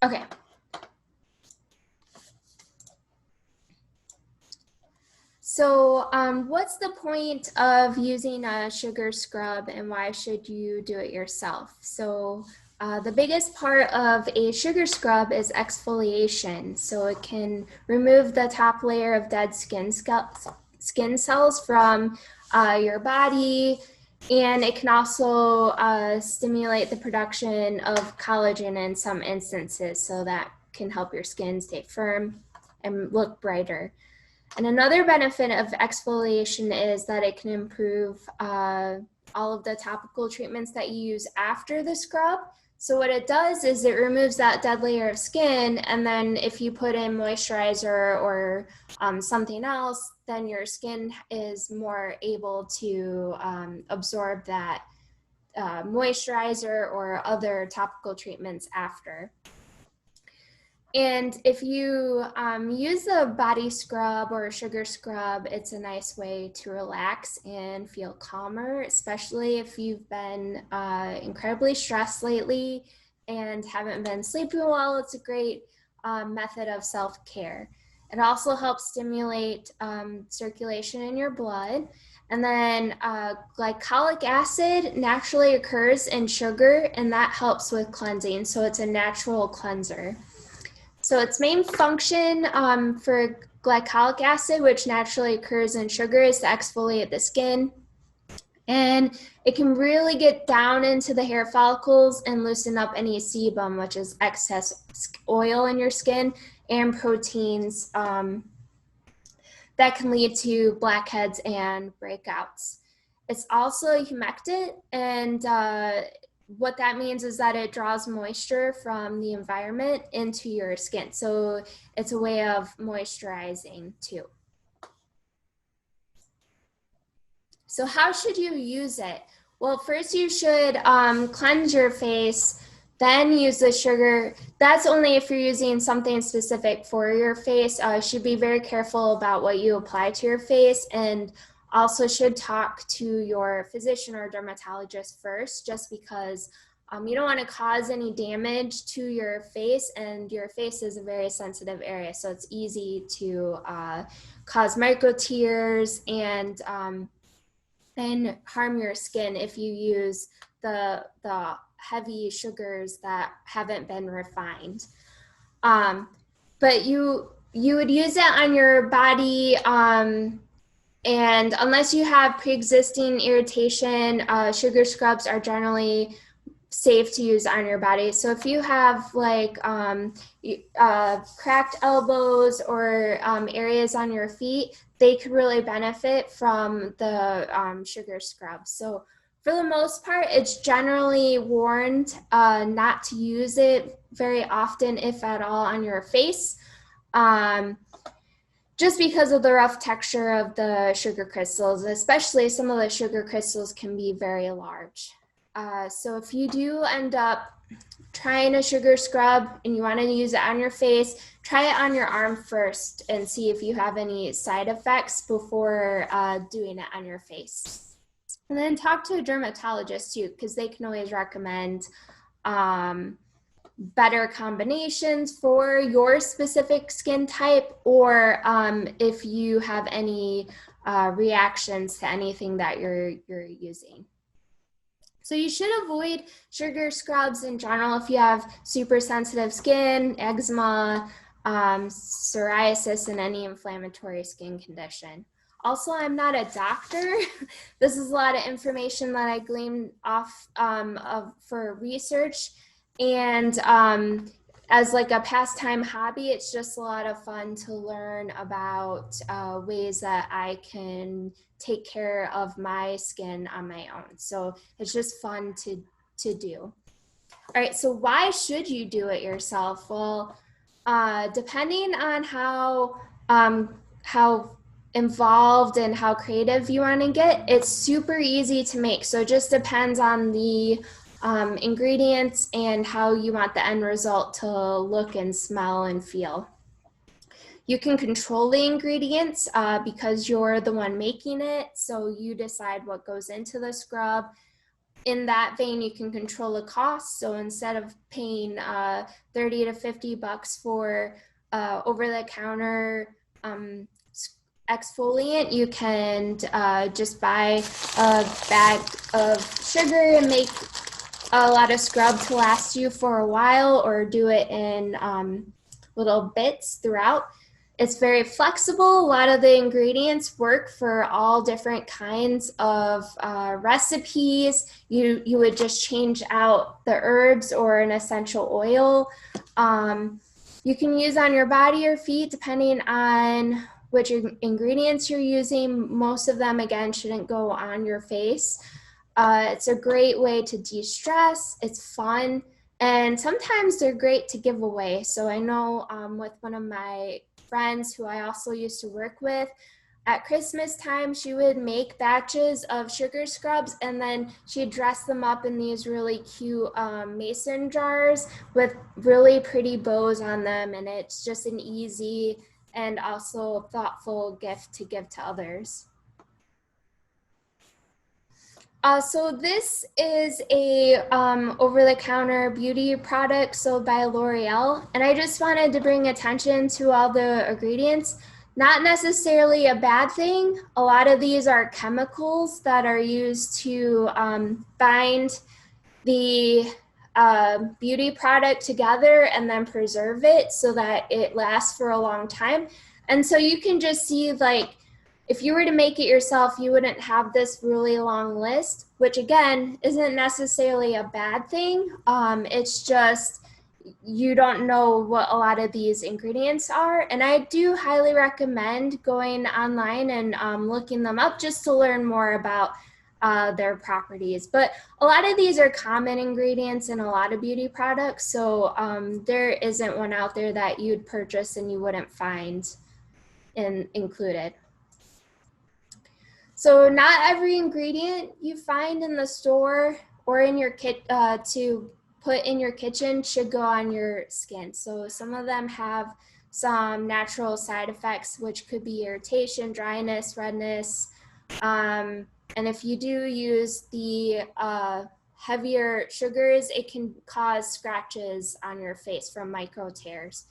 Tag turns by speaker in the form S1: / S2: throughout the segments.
S1: Okay. So what's the point of using a sugar scrub and why should you do it yourself? So the biggest part of a sugar scrub is exfoliation. So it can remove the top layer of dead skin cells from your body, and it can also stimulate the production of collagen in some instances, so that can help your skin stay firm and look brighter. And another benefit of exfoliation is that it can improve all of the topical treatments that you use after the scrub. So what it does is it removes that dead layer of skin, and then if you put in moisturizer or something else, then your skin is more able to absorb that moisturizer or other topical treatments after. And if you use a body scrub or a sugar scrub, it's a nice way to relax and feel calmer, especially if you've been incredibly stressed lately and haven't been sleeping well. It's a great method of self-care. It also helps stimulate circulation in your blood. And then glycolic acid naturally occurs in sugar, and that helps with cleansing. So it's a natural cleanser. So its main function for glycolic acid, which naturally occurs in sugar, is to exfoliate the skin. And it can really get down into the hair follicles and loosen up any sebum, which is excess oil in your skin, and proteins that can lead to blackheads and breakouts. It's also a humectant, and what that means is that it draws moisture from the environment into your skin. So it's a way of moisturizing too. So how should you use it? Well, first you should cleanse your face, then use the sugar. That's only if you're using something specific for your face. You should be very careful about what you apply to your face, and also should talk to your physician or dermatologist first, just because you don't want to cause any damage to your face, and your face is a very sensitive area, so it's easy to cause micro tears and harm your skin if you use the heavy sugars that haven't been refined. But you would use it on your body, and unless you have pre-existing irritation, sugar scrubs are generally safe to use on your body. So if you have like cracked elbows or areas on your feet, they could really benefit from the sugar scrub. So for the most part, it's generally warned not to use it very often, if at all, on your face. Just because of the rough texture of the sugar crystals, especially some of the sugar crystals can be very large. So if you do end up trying a sugar scrub and you want to use it on your face, try it on your arm first and see if you have any side effects before doing it on your face. And then talk to a dermatologist too, because they can always recommend better combinations for your specific skin type, or if you have any reactions to anything that you're using. So you should avoid sugar scrubs in general if you have super sensitive skin, eczema, psoriasis, and any inflammatory skin condition. Also, I'm not a doctor. This is a lot of information that I gleaned off for research. And as like a pastime hobby, it's just a lot of fun to learn about ways that I can take care of my skin on my own. So it's just fun to do. All right, so why should you do it yourself? Well, depending on how involved and how creative you want to get, it's super easy to make. So it just depends on the ingredients and how you want the end result to look and smell and feel. You can control the ingredients because you're the one making it, so you decide what goes into the scrub. in that vein, you can control the cost. So instead of paying 30 to 50 bucks for over-the-counter exfoliant, you can just buy a bag of sugar and make a lot of scrub to last you for a while, or do it in little bits throughout. It's very flexible. A lot of the ingredients work for all different kinds of recipes. You would just change out the herbs or an essential oil. You can use on your body or feet depending on which ingredients you're using. Most of them, again, shouldn't go on your face. It's a great way to de-stress. It's fun. And sometimes they're great to give away. So I know with one of my friends who I also used to work with, at Christmas time, she would make batches of sugar scrubs, and then she'd dress them up in these really cute mason jars with really pretty bows on them. And it's just an easy and also thoughtful gift to give to others. So this is a over-the-counter beauty product sold by L'Oreal, and I just wanted to bring attention to all the ingredients. Not necessarily a bad thing. A lot of these are chemicals that are used to bind the beauty product together and then preserve it so that it lasts for a long time. And so you can just see, like, if you were to make it yourself, you wouldn't have this really long list, which again, isn't necessarily a bad thing. It's just, you don't know what a lot of these ingredients are. And I do highly recommend going online and looking them up just to learn more about their properties. But a lot of these are common ingredients in a lot of beauty products. So there isn't one out there that you'd purchase and you wouldn't find included. So not every ingredient you find in the store or in your kit to put in your kitchen should go on your skin. So some of them have some natural side effects, which could be irritation, dryness, redness. And if you do use the heavier sugars, it can cause scratches on your face from micro tears.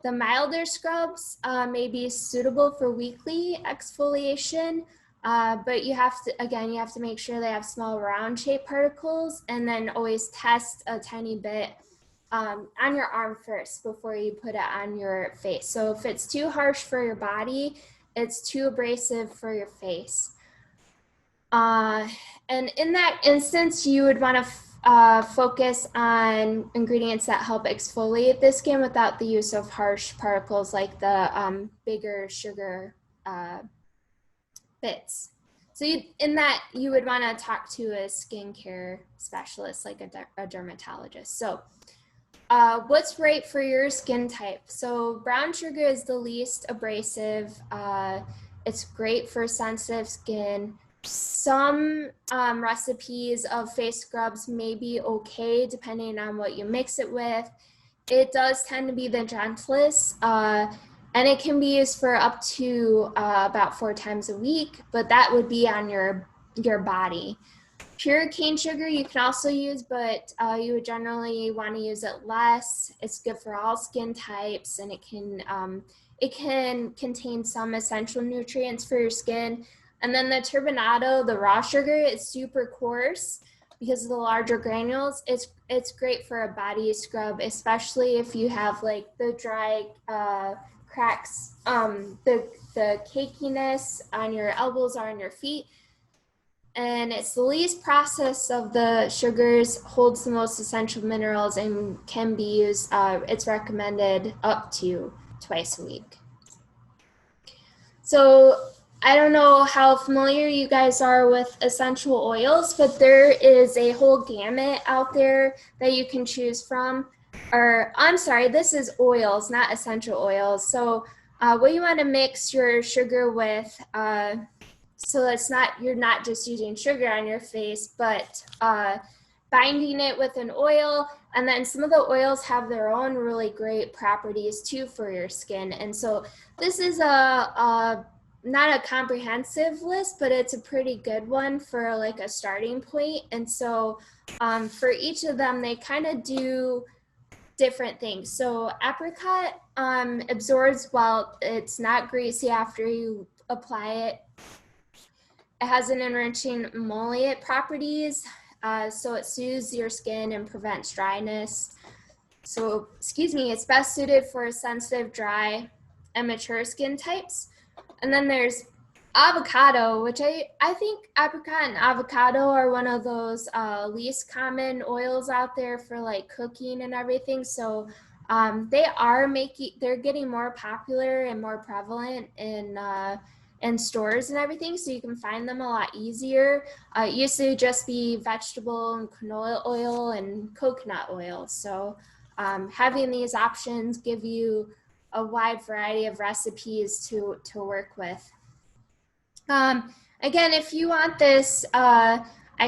S1: The milder scrubs may be suitable for weekly exfoliation, but you have to make sure they have small round shaped particles, and then always test a tiny bit on your arm first before you put it on your face. So if it's too harsh for your body, it's too abrasive for your face. And in that instance, you would want to focus on ingredients that help exfoliate the skin without the use of harsh particles like the bigger sugar bits. So you would want to talk to a skincare specialist like a dermatologist. So what's right for your skin type? So brown sugar is the least abrasive. It's great for sensitive skin. Some recipes of face scrubs may be okay depending on what you mix it with. It does tend to be the gentlest, and it can be used for up to about 4 times a week, but that would be on your body. Pure cane sugar you can also use, but you would generally want to use it less. It's good for all skin types, and it can contain some essential nutrients for your skin. And then the turbinado, the raw sugar, is super coarse because of the larger granules. It's great for a body scrub, especially if you have like the dry cracks, the cakiness on your elbows or on your feet. And it's the least processed of the sugars, holds the most essential minerals, and can be used, it's recommended up to twice a week. So I don't know how familiar you guys are with essential oils, but there is a whole gamut out there that you can choose from. Or I'm sorry, this is oils, not essential oils. So what you want to mix your sugar with, so you're not just using sugar on your face, but binding it with an oil. And then some of the oils have their own really great properties too for your skin. And so this is a not a comprehensive list, but it's a pretty good one for like a starting point. And so for each of them, they kind of do different things. So apricot absorbs well. It's not greasy after you apply it. It has an enriching emoliate properties, so it soothes your skin and prevents dryness. So, excuse me, it's best suited for sensitive, dry, and mature skin types. And then there's avocado, which I think apricot and avocado are one of those least common oils out there for like cooking and everything. So they're getting more popular and more prevalent in stores and everything. So you can find them a lot easier. It used to just be vegetable and canola oil and coconut oil. So having these options give you a wide variety of recipes to work with. Again, if you want this, I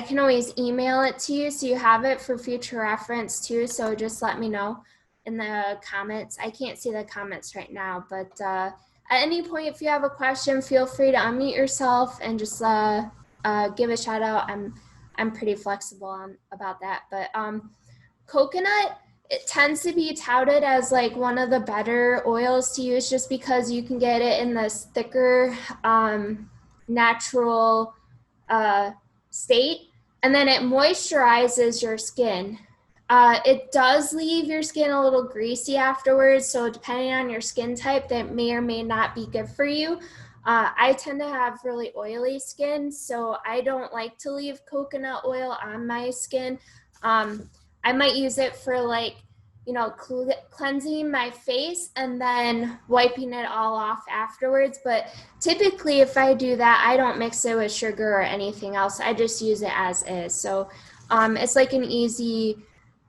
S1: can always email it to you so you have it for future reference too. So just let me know in the comments. I can't see the comments right now, but at any point, if you have a question, feel free to unmute yourself and just give a shout out. I'm pretty flexible about that. But coconut, it tends to be touted as like one of the better oils to use just because you can get it in this thicker natural state, and then it moisturizes your skin. It does leave your skin a little greasy afterwards, so depending on your skin type, that may or may not be good for you. I tend to have really oily skin, so I don't like to leave coconut oil on my skin. I might use it for like, cleansing my face and then wiping it all off afterwards. But typically, if I do that, I don't mix it with sugar or anything else. I just use it as is. So it's like an easy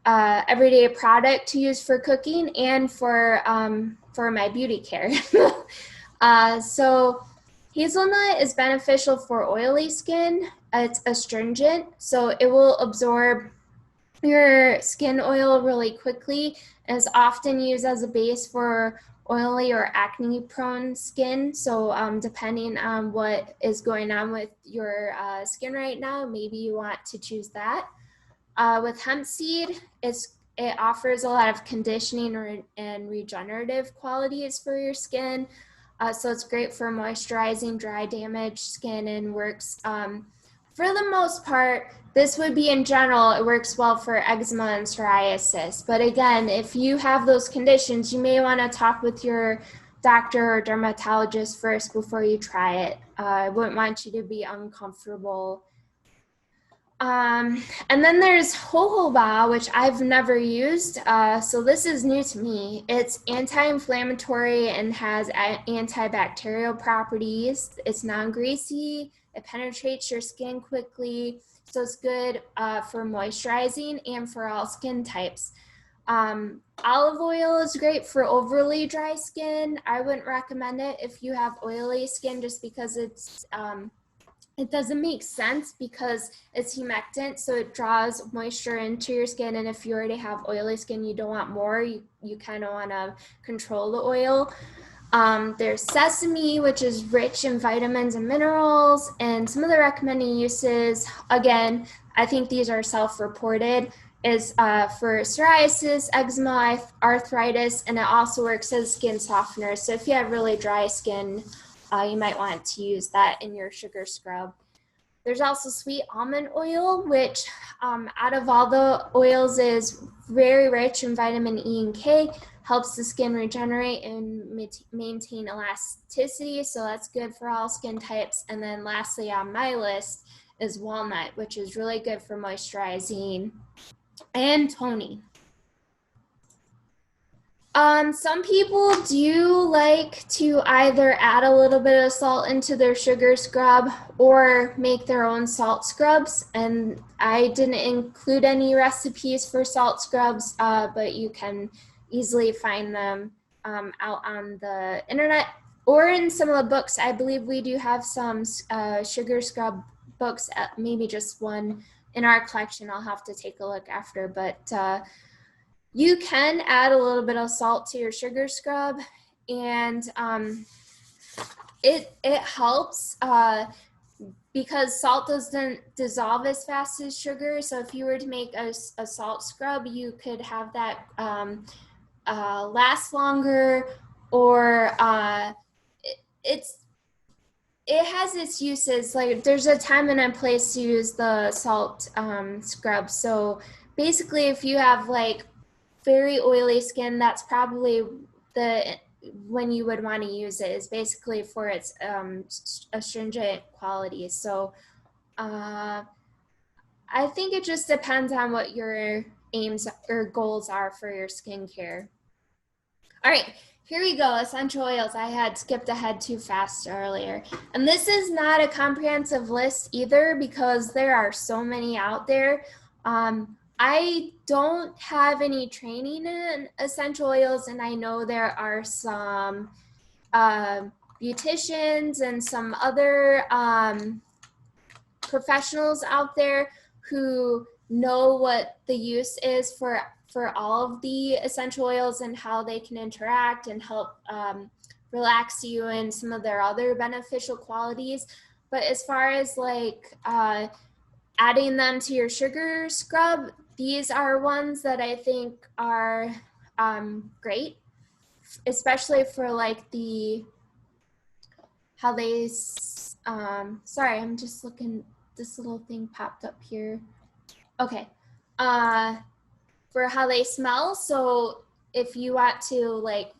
S1: everyday product to use for cooking and for my beauty care. So hazelnut is beneficial for oily skin. It's astringent, so it will absorb your skin oil really quickly, and is often used as a base for oily or acne prone skin. So depending on what is going on with your skin right now, maybe you want to choose that. With hemp seed, it offers a lot of conditioning and regenerative qualities for your skin. So it's great for moisturizing dry, damaged skin and works, for the most part, this would be in general, it works well for eczema and psoriasis. But again, if you have those conditions, you may want to talk with your doctor or dermatologist first before you try it. I wouldn't want you to be uncomfortable. And then there's jojoba, which I've never used. So this is new to me. It's anti-inflammatory and has antibacterial properties. It's non-greasy. It penetrates your skin quickly. So it's good for moisturizing and for all skin types. Olive oil is great for overly dry skin. I wouldn't recommend it if you have oily skin just because it doesn't make sense because it's humectant, so it draws moisture into your skin, and if you already have oily skin, you don't want more. You kind of want to control the oil. There's sesame, which is rich in vitamins and minerals, and some of the recommended uses, again, I think these are self-reported, is for psoriasis, eczema, arthritis, and it also works as skin softener. So if you have really dry skin, you might want to use that in your sugar scrub. There's also sweet almond oil, which out of all the oils is very rich in vitamin E and K, helps the skin regenerate and maintain elasticity, so that's good for all skin types. And then lastly on my list is walnut, which is really good for moisturizing and toning. Some people do like to either add a little bit of salt into their sugar scrub or make their own salt scrubs. And I didn't include any recipes for salt scrubs, but you can easily find them out on the internet or in some of the books. I believe we do have some sugar scrub books, maybe just one in our collection. I'll have to take a look after, but you can add a little bit of salt to your sugar scrub, and it helps because salt doesn't dissolve as fast as sugar. So if you were to make a salt scrub, you could have that last longer, or it's it has its uses. Like there's a time and a place to use the salt scrub. So basically, if you have like very oily skin, that's probably the when you would want to use it, is basically for its astringent qualities. So I think it just depends on what your aims or goals are for your skincare. All right, here we go. Essential oils. I had skipped ahead too fast earlier. And this is not a comprehensive list either because there are so many out there. I don't have any training in essential oils, and I know there are some beauticians and some other professionals out there who know what the use is for all of the essential oils and how they can interact and help relax you and some of their other beneficial qualities. But as far as like adding them to your sugar scrub, these are ones that I think are great, especially for like the how they sorry, I'm just looking, this little thing popped up here. Okay. For how they smell. So if you want to like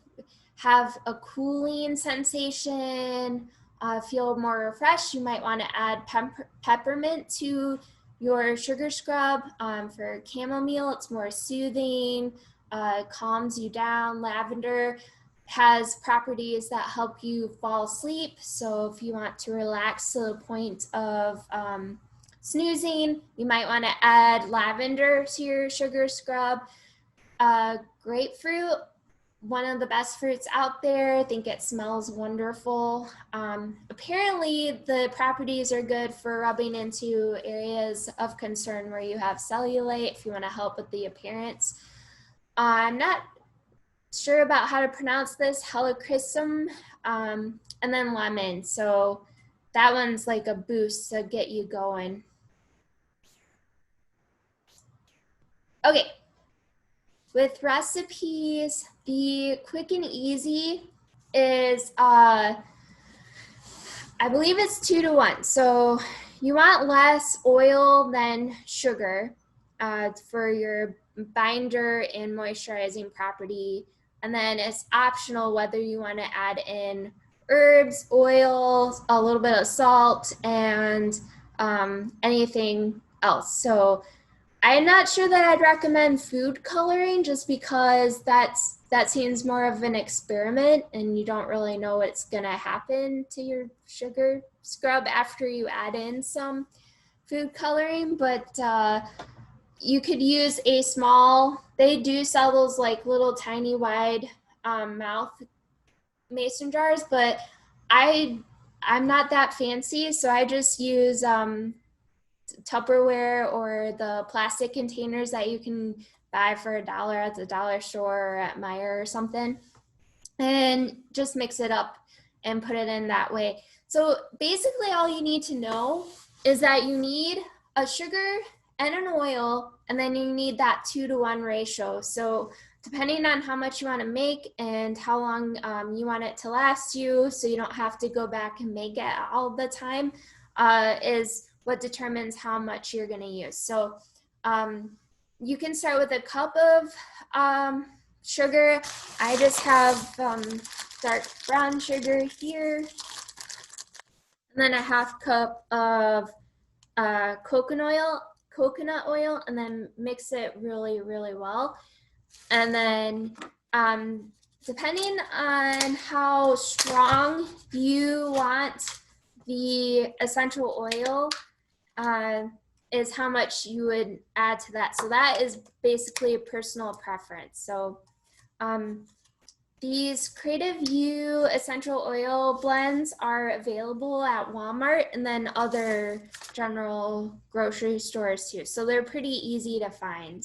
S1: have a cooling sensation, feel more refreshed, you might want to add peppermint to your sugar scrub. For chamomile, it's more soothing, calms you down. Lavender has properties that help you fall asleep. So if you want to relax to the point of snoozing, you might want to add lavender to your sugar scrub. Grapefruit, one of the best fruits out there. I think it smells wonderful. Apparently, the properties are good for rubbing into areas of concern where you have cellulite, if you want to help with the appearance. I'm not sure about how to pronounce this, helichrysum, and then lemon. So that one's like a boost to get you going. Okay, with recipes, the quick and easy is, I believe it's 2-to-1. So you want less oil than sugar for your binder and moisturizing property. And then it's optional whether you want to add in herbs, oils, a little bit of salt, and anything else. So I'm not sure that I'd recommend food coloring just because that seems more of an experiment and you don't really know what's gonna happen to your sugar scrub after you add in some food coloring. But you could use a small, they do sell those like little tiny wide mouth mason jars, but I'm not that fancy, so I just use Tupperware or the plastic containers that you can buy for $1 at the dollar store or at Meijer or something, and just mix it up and put it in that way. So basically all you need to know is that you need a sugar and an oil, and then you need that 2-to-1 ratio. So depending on how much you want to make and how long you want it to last you, so you don't have to go back and make it all the time, is what determines how much you're going to use. So you can start with a cup of sugar. I just have dark brown sugar here, and then a half cup of coconut oil, and then mix it really, really well. And then depending on how strong you want the essential oil, is how much you would add to that. So that is basically a personal preference. So these Creative You essential oil blends are available at Walmart and then other general grocery stores too. So they're pretty easy to find.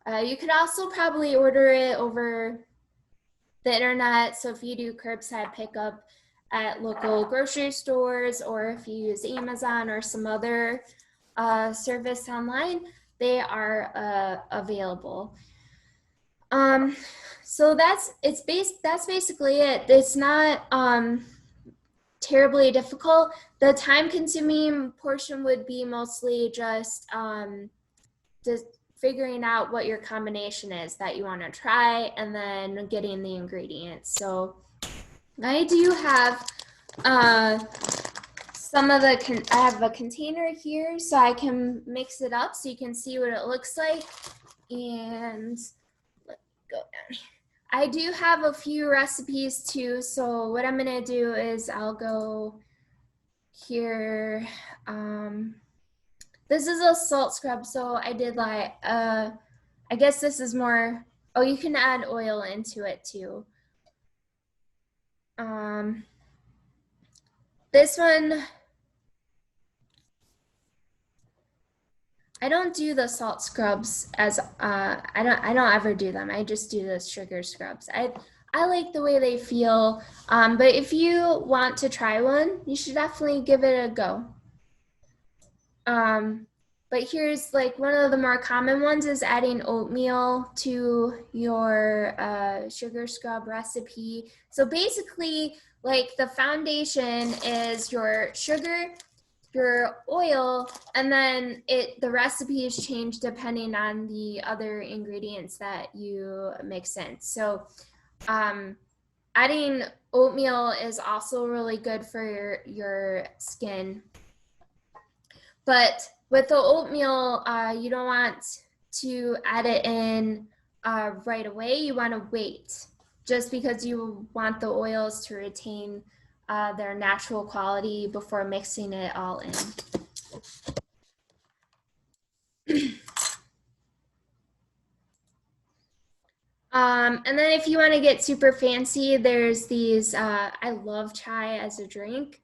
S1: You could also probably order it over the internet. So if you do curbside pickup, at local grocery stores, or if you use Amazon or some other service online, they are available. So that's basically it. It's not terribly difficult. The time consuming portion would be mostly just figuring out what your combination is that you want to try, and then getting the ingredients. So I do have some of the, I have a container here so I can mix it up so you can see what it looks like. And let me go down. I do have a few recipes too. So what I'm gonna do is I'll go here. This is a salt scrub, so I did like, I guess this is more, oh, you can add oil into it too. This one, I don't do the salt scrubs as, I don't ever do them. I just do the sugar scrubs. I like the way they feel, but if you want to try one, you should definitely give it a go. But here's like one of the more common ones is adding oatmeal to your sugar scrub recipe. So basically, like the foundation is your sugar, your oil, and then the recipes change depending on the other ingredients that you mix in. So adding oatmeal is also really good for your skin. But with the oatmeal, you don't want to add it in right away. You want to wait, just because you want the oils to retain their natural quality before mixing it all in. And then if you want to get super fancy, there's these, I love chai as a drink.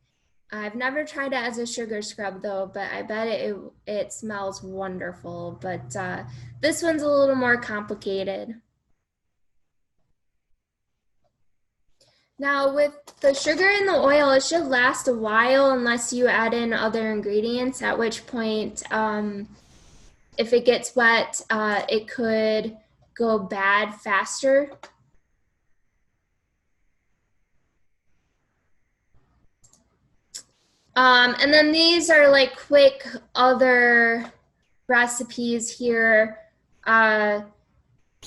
S1: I've never tried it as a sugar scrub though, but I bet it smells wonderful. But this one's a little more complicated. Now with the sugar and the oil, it should last a while unless you add in other ingredients, at which point, if it gets wet, it could go bad faster. And then these are like quick other recipes here. So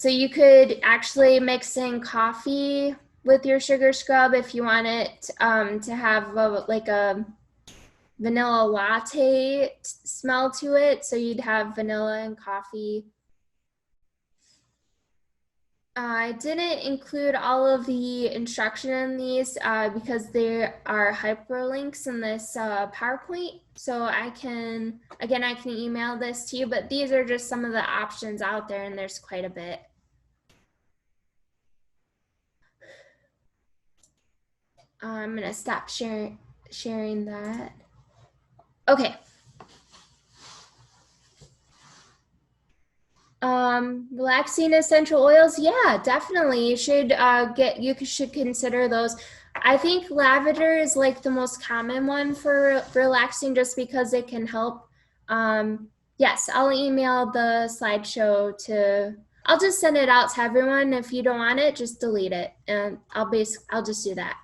S1: you could actually mix in coffee with your sugar scrub if you want it to have like a vanilla latte smell to it. So you'd have vanilla and coffee. I didn't include all of the instruction in these because there are hyperlinks in this PowerPoint. So I can email this to you, but these are just some of the options out there, and there's quite a bit. I'm gonna stop sharing that. Okay. Relaxing essential oils, yeah, definitely. You should consider those. I think lavender is like the most common one for relaxing, just because it can help. Yes, I'll email the slideshow I'll just send it out to everyone. If you don't want it, just delete it, and I'll just do that.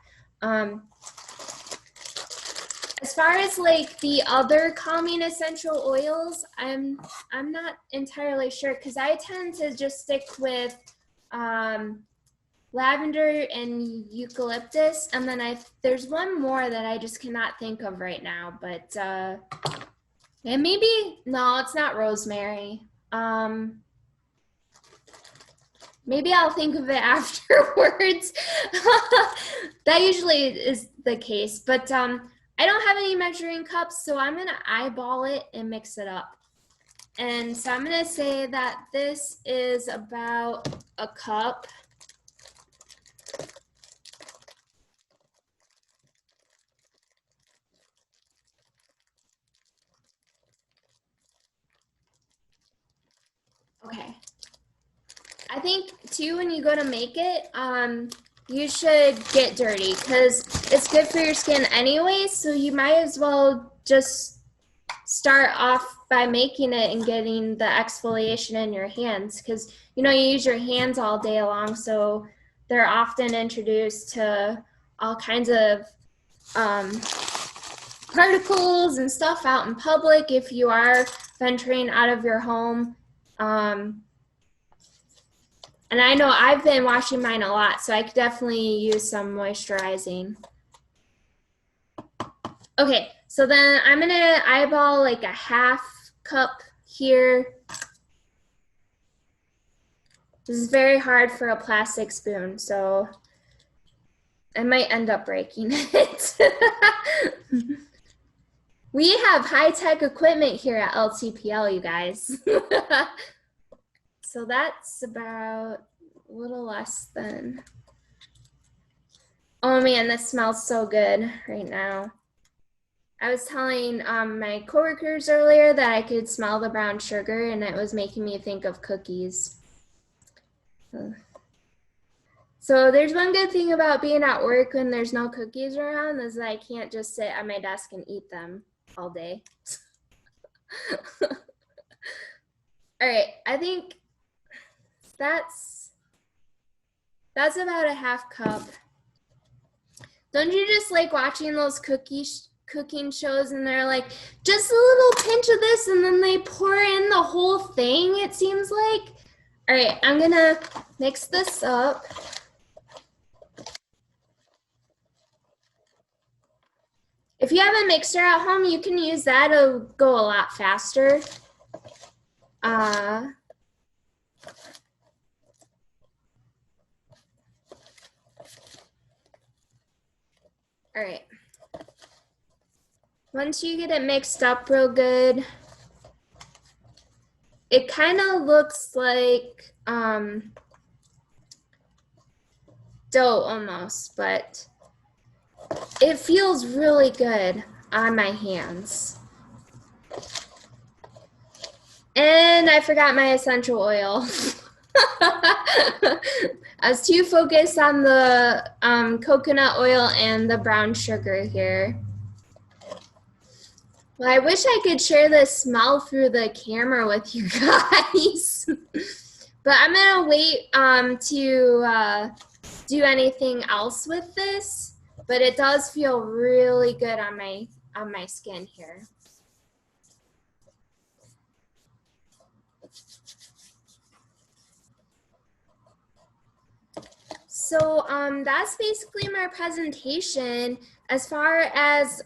S1: As far as like the other calming essential oils, I'm not entirely sure, because I tend to just stick with lavender and eucalyptus, and then there's one more that I just cannot think of right now, but and maybe, no, it's not rosemary. Maybe I'll think of it afterwards. That usually is the case, but I don't have any measuring cups, so I'm gonna eyeball it and mix it up. And so I'm gonna say that this is about a cup. Okay. I think too, when you go to make it, you should get dirty because it's good for your skin anyway, so you might as well just start off by making it and getting the exfoliation in your hands because you use your hands all day long, so they're often introduced to all kinds of particles and stuff out in public if you are venturing out of your home. And I know I've been washing mine a lot, so I could definitely use some moisturizing. Okay, so then I'm gonna eyeball like a half cup here. This is very hard for a plastic spoon, so I might end up breaking it. We have high-tech equipment here at LTPL, you guys. So that's about a little less than. Oh man, this smells so good right now. I was telling my coworkers earlier that I could smell the brown sugar and it was making me think of cookies. So there's one good thing about being at work when there's no cookies around is that I can't just sit at my desk and eat them all day. All right, I think that's about a half cup. Don't you just like watching those cooking shows and they're like, just a little pinch of this and then they pour in the whole thing, it seems like? All right, I'm gonna mix this up. If you have a mixer at home, you can use that. It'll go a lot faster. All right. Once you get it mixed up real good, it kind of looks like dough almost, but it feels really good on my hands. And I forgot my essential oil. I was too focused on the coconut oil and the brown sugar here. Well, I wish I could share this smell through the camera with you guys. But I'm gonna wait to do anything else with this. But it does feel really good on my skin here. So that's basically my presentation. As far as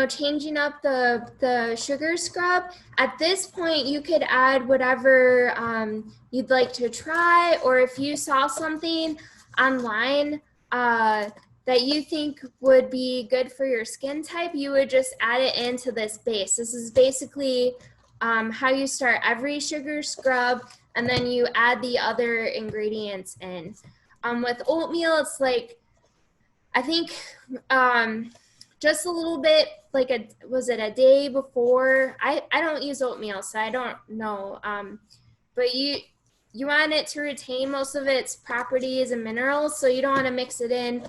S1: changing up the sugar scrub, at this point you could add whatever you'd like to try, or if you saw something online that you think would be good for your skin type, you would just add it into this base. This is basically how you start every sugar scrub, and then you add the other ingredients in. With oatmeal, it's like, I think just a little bit, like was it a day before? I don't use oatmeal, so I don't know. But you want it to retain most of its properties and minerals, so you don't want to mix it in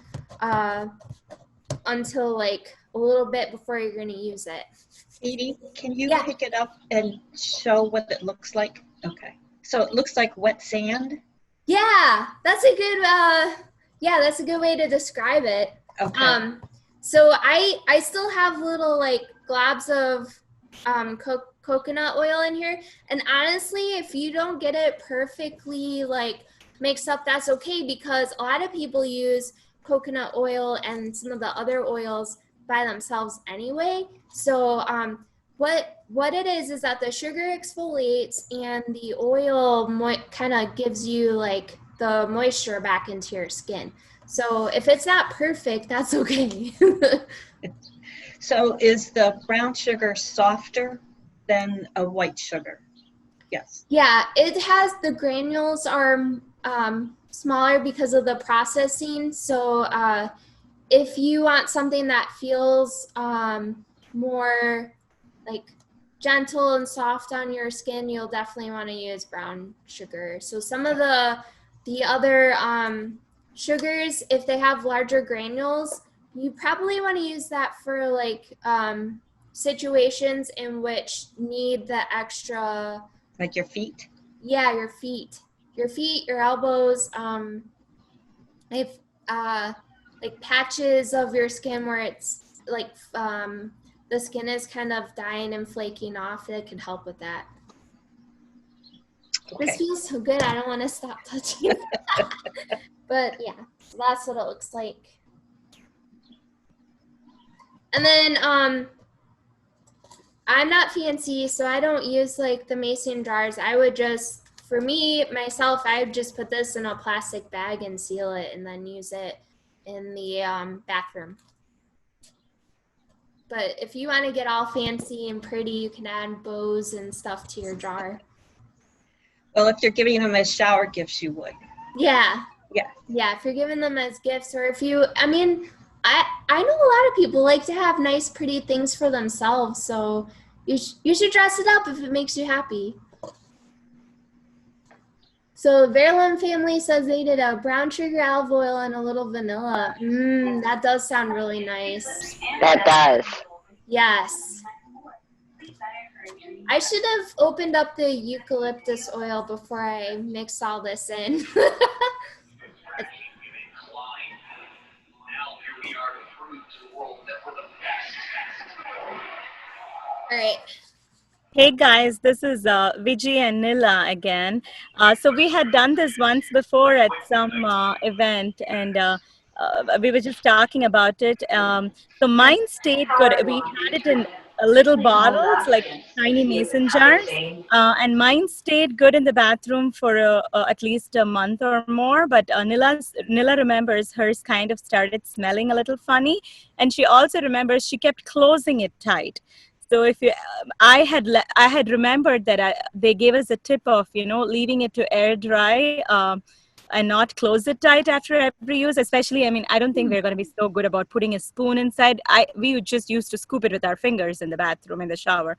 S1: until like a little bit before you're going to use it.
S2: Katie, can you pick it up and show what it looks like? Okay. So it looks like wet sand?
S1: Yeah, that's a good that's a good way to describe it.
S2: Okay.
S1: So I still have little like globs of coconut oil in here, and honestly, if you don't get it perfectly like mixed up, that's okay, because a lot of people use coconut oil and some of the other oils by themselves anyway. So what it is that the sugar exfoliates and the oil kind of gives you like the moisture back into your skin. So if it's not perfect, that's okay.
S2: So is the brown sugar softer than a white sugar? Yes.
S1: Yeah, it has, the granules are smaller because of the processing. So if you want something that feels more like gentle and soft on your skin, you'll definitely want to use brown sugar. So some of the other Sugars, if they have larger granules, you probably want to use that for like situations in which need the extra.
S2: Like your feet?
S1: Yeah, your feet, your elbows. If like patches of your skin where it's like the skin is kind of dying and flaking off, it could help with that. This
S2: Okay.
S1: feels so good. I don't want to stop touching. But yeah, so that's what it looks like. And then I'm not fancy, so I don't use like the mason jars. I would just, for me, myself, I would just put this in a plastic bag and seal it and then use it in the bathroom. But if you want to get all fancy and pretty, you can add bows and stuff to your jar.
S2: Well, if you're giving them as shower gifts, you would.
S1: Yeah.
S2: Yeah.
S1: Yeah, if you're giving them as gifts, or if you, I mean, I know a lot of people like to have nice, pretty things for themselves. So you should dress it up if it makes you happy. So Verlin family says they did a brown sugar, olive oil, and a little vanilla. That does sound really nice.
S3: That does.
S1: Yes. I should have opened up the eucalyptus oil before I mix all this in. All right.
S4: Hey guys, this is Vijay and Nila again. So we had done this once before at some event, and we were just talking about it. So mine stayed good. We had it in little bottles, like tiny mason jars, and mine stayed good in the bathroom for at least a month or more. But Nila remembers hers kind of started smelling a little funny, and she also remembers she kept closing it tight. So if you, I had remembered that they gave us a tip of leaving it to air dry and not close it tight after every use. Especially, I mean, I don't think we're going to be so good about putting a spoon inside. We just used to scoop it with our fingers in the bathroom in the shower.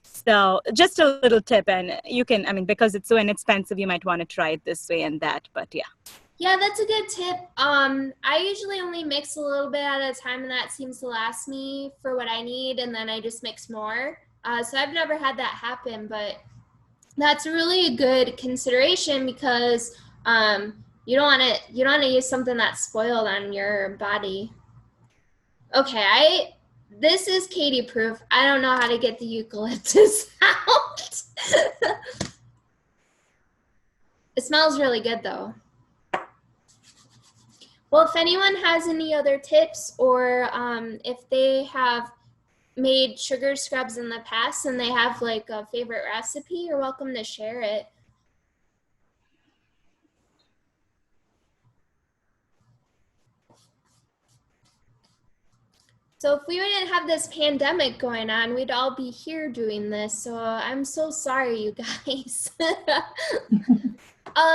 S4: So just a little tip, and you can, I mean, because it's so inexpensive, you might want to try it this way and that. But yeah.
S1: Yeah, that's a good tip. I usually only mix a little bit at a time, and that seems to last me for what I need, and then I just mix more. So I've never had that happen, but that's really a good consideration because you don't want to use something that's spoiled on your body. Okay, this is Katie proof. I don't know how to get the eucalyptus out. It smells really good though. Well, if anyone has any other tips, or if they have made sugar scrubs in the past and they have like a favorite recipe, you're welcome to share it. So if we didn't have this pandemic going on, we'd all be here doing this. So I'm so sorry, you guys.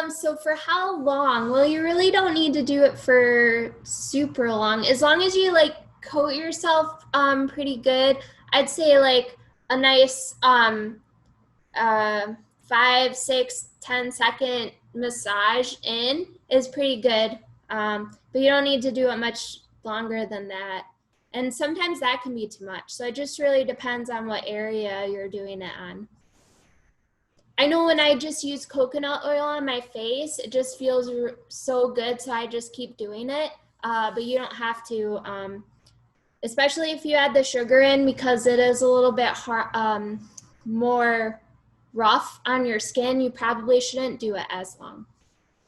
S1: So for how long? Well, you really don't need to do it for super long. As long as you like coat yourself pretty good. I'd say like a nice 5, 6, 10-second massage in is pretty good. But you don't need to do it much longer than that. And sometimes that can be too much. So it just really depends on what area you're doing it on. I know when I just use coconut oil on my face, it just feels so good. So I just keep doing it. But you don't have to, especially if you add the sugar in, because it is a little bit hard, more rough on your skin. You probably shouldn't do it as long.